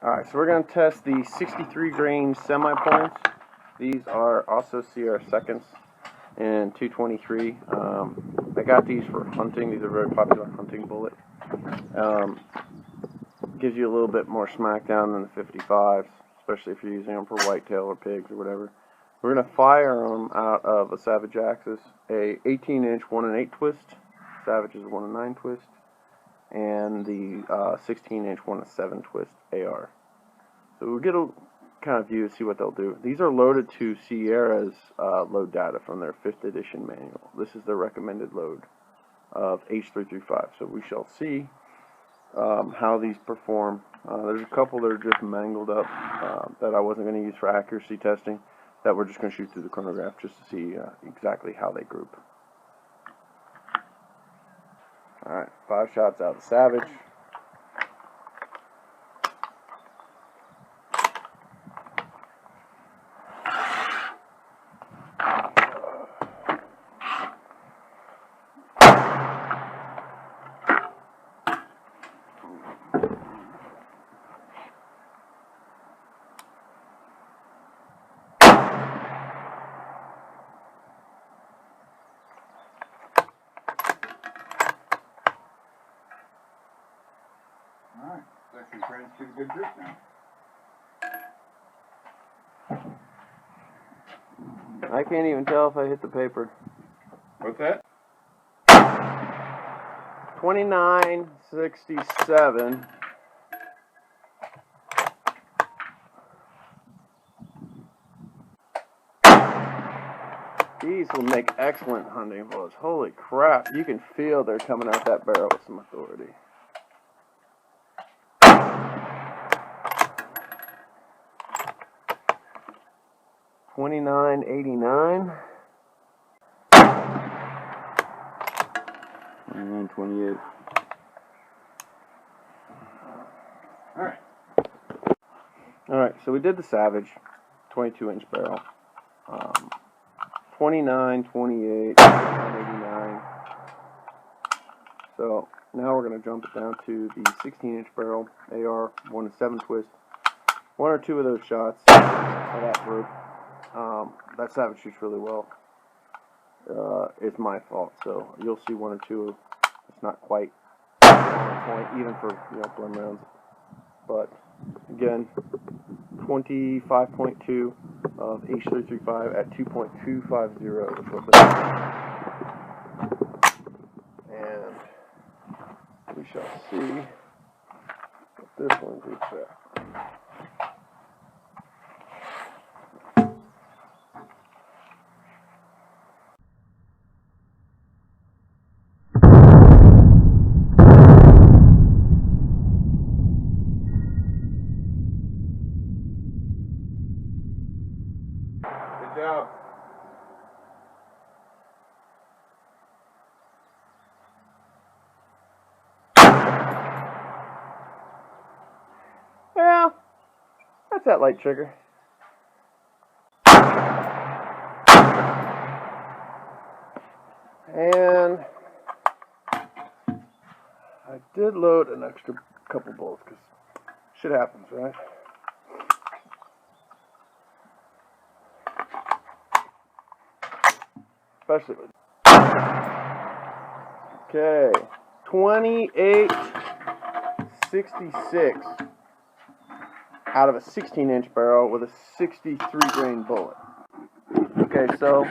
Alright, so we're going to test the 63 grain semi-points. These are also CR seconds in 223. I got these for hunting. These are a very popular hunting bullet. Gives you a little bit more smackdown than the 55s, especially if you're using them for whitetail or pigs or whatever. We're going to fire them out of a Savage Axis, a 18-inch 1 and 8 twist. Savage is a 1 and 9 twist. And the 16-inch 1 and 7 twist AR. So we'll get a kind of view to see what they'll do. These are loaded to Sierra's load data from their 5th edition manual. This is the recommended load of H335. So we shall see how these perform. There's a couple that are just mangled up that I wasn't going to use for accuracy testing, that we're just going to shoot through the chronograph just to see exactly how they group. Alright, 5 shots out of the Savage. Alright, second train's pretty good grip now. I can't even tell if I hit the paper. What's that? 29.67. These will make excellent hunting bullets. Holy crap, you can feel they're coming out that barrel with some authority. $29.89 and 28. Alright, so we did the Savage 22-inch barrel. 29, 28, 89. So now we're going to jump it down to the 16-inch barrel AR 1 and 7 twist. 1 or 2 of those shots for that group. That Savage shoots really well. It's my fault, so you'll see 1 or 2. It's not quite on point, even for blend rounds. But again, 25.2 of H335 at 2.250 is what that is. And we shall see what this one groups at. Good job. Well, that's that light trigger. And I did load an extra couple bullets because shit happens, right? Especially with. Okay, 28.66 out of a 16-inch barrel with a 63 grain bullet. Okay, so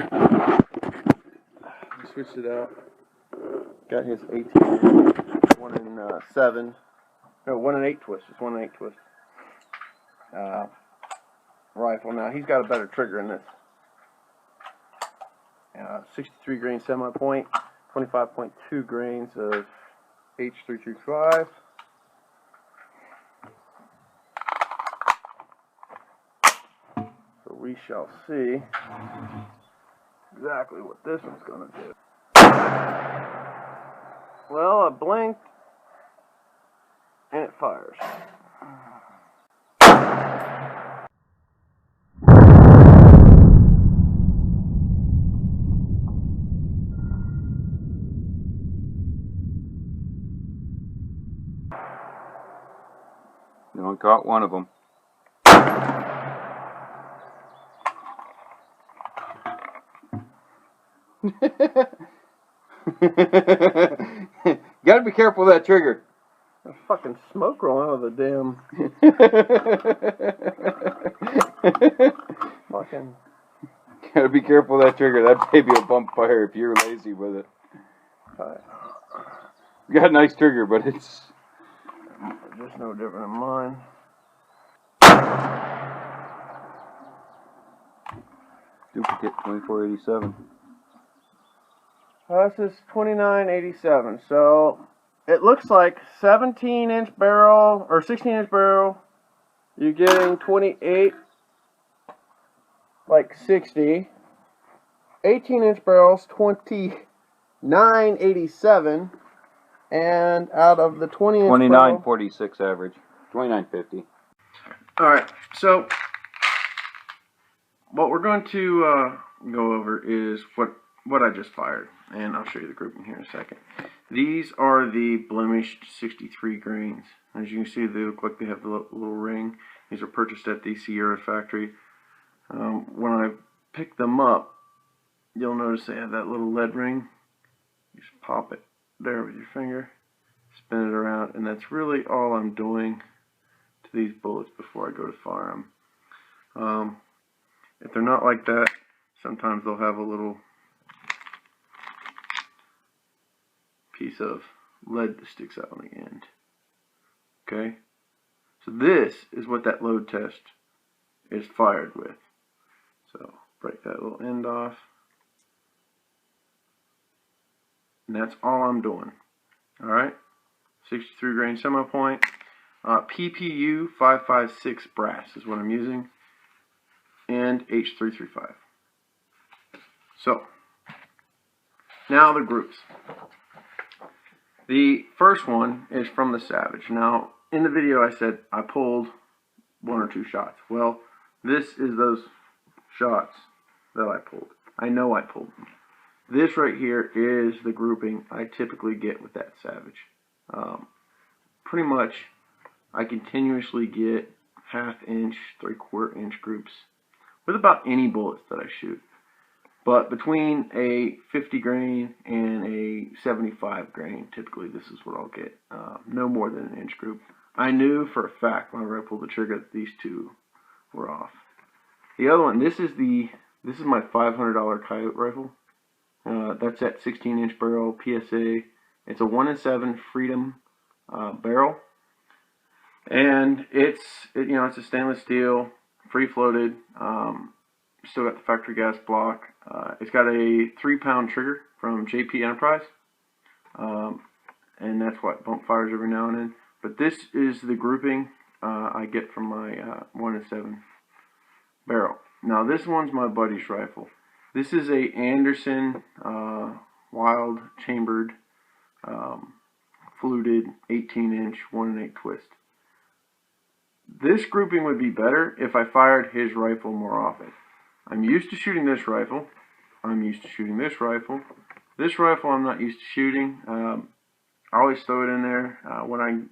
switched it out. Got his 18, 1 and 7. No, 1 and 8 twist. It's 1 and 8 twist. Rifle. Now he's got a better trigger in this. 63 grain semi-point, 25.2 grains of H335. So we shall see exactly what this one's going to do. Well, I blinked and it fires. You only caught one of them. Gotta be careful with that trigger. There's fucking smoke rolling out of the damn. Fucking. Gotta be careful with that trigger. That baby will bump fire if you're lazy with it. You got a nice trigger, but it's just no different than mine. duplicate 2487. This is 2987. So it looks like 17-inch barrel or 16-inch barrel. You're getting 28, like 60. 18-inch barrels, 2987. And out of the 20-inch 2946 average. 2950. Alright, so what we're going to go over is what I just fired. And I'll show you the grouping here in a second. These are the blemished 63 grains. As you can see, they look like they have the little ring. These are purchased at the C.O.L factory. When I pick them up, you'll notice they have that little lead ring. You just pop it there with your finger, spin it around, and that's really all I'm doing to these bullets before I go to fire them. If they're not like that, sometimes they'll have a little piece of lead that sticks out on the end. Okay? So this is what that load test is fired with. So break that little end off. And that's all I'm doing. Alright? 63 grain semi-point. PPU 556 brass is what I'm using. And H335. So, now the groups. The first one is from the Savage. Now, in the video I said I pulled 1 or 2 shots. Well, this is those shots that I pulled. I know I pulled them. This right here is the grouping I typically get with that Savage. Pretty much, I continuously get 1/2 inch, 3/4 inch groups with about any bullets that I shoot. But between a 50 grain and a 75 grain, typically this is what I'll get. No more than an inch group. I knew for a fact whenever I pulled the trigger that these two were off. The other one, this is my $500 Coyote rifle. That's at 16-inch barrel PSA. It's a 1-in-7 Freedom barrel, and it's a stainless steel, free floated. Still got the factory gas block. It's got a 3-pound trigger from JP Enterprise, and that's what bump fires every now and then. But this is the grouping I get from my 1-in-7 barrel. Now this one's my buddy's rifle. This is a Anderson wild chambered fluted 18-inch 1-in-8 twist. This grouping would be better if I fired his rifle more often. I'm used to shooting this rifle. I'm used to shooting this rifle. This rifle I'm not used to shooting. I always throw it in there when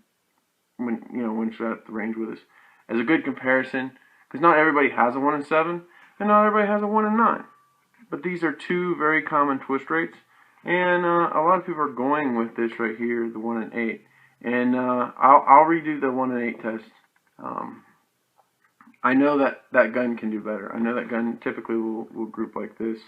it's at the range with us as a good comparison, because not everybody has a 1-in-7 and not everybody has a 1-in-9. But these are two very common twist rates, and a lot of people are going with this right here, the 1-in-8. And I'll redo the 1-in-8 test. I know that gun can do better. I know that gun typically will group like this.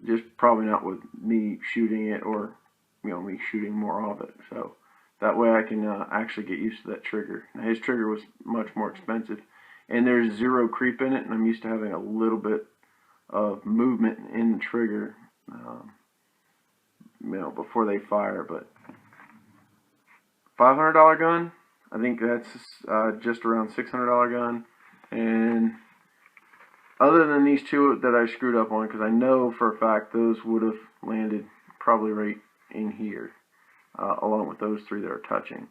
Just probably not with me shooting it, or me shooting more of it. So that way I can actually get used to that trigger. Now, his trigger was much more expensive, and there's zero creep in it, and I'm used to having a little bit of movement in the trigger, before they fire. But $500 gun, I think that's just around $600 gun. And other than these two that I screwed up on, because I know for a fact those would have landed probably right in here, along with those 3 that are touching.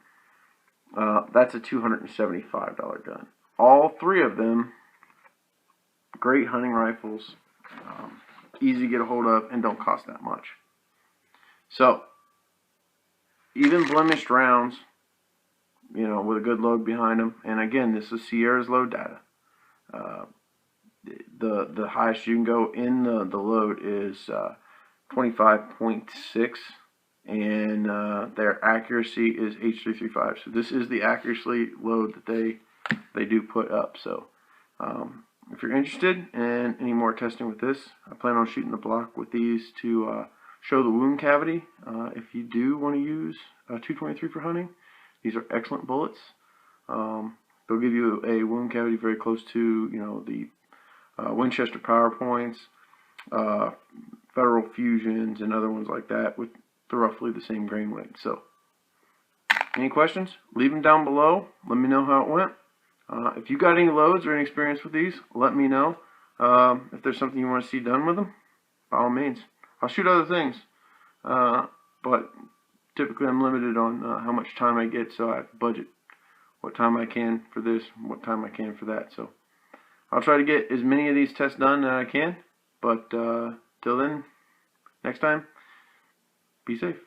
That's a $275 gun. All 3 of them, great hunting rifles, easy to get a hold of, and don't cost that much. So, even blemished rounds you know, with a good load behind them. And again, this is Sierra's load data. The highest you can go in the load is 25.6, and their accuracy is H335. So this is the accuracy load that they do put up. So if you're interested in any more testing with this, I plan on shooting the block with these to show the wound cavity. If you do want to use 223 for hunting, these are excellent bullets. They'll give you a wound cavity very close to, you know, the Winchester PowerPoints, Federal Fusions, and other ones like that with roughly the same grain weight. So, any questions? Leave them down below. Let me know how it went. If you got any loads or any experience with these, let me know. If there's something you want to see done with them, by all means. I'll shoot other things, but typically I'm limited on how much time I get, so I budget what time I can for this, what time I can for that. So I'll try to get as many of these tests done as I can, but till then, next time, be safe.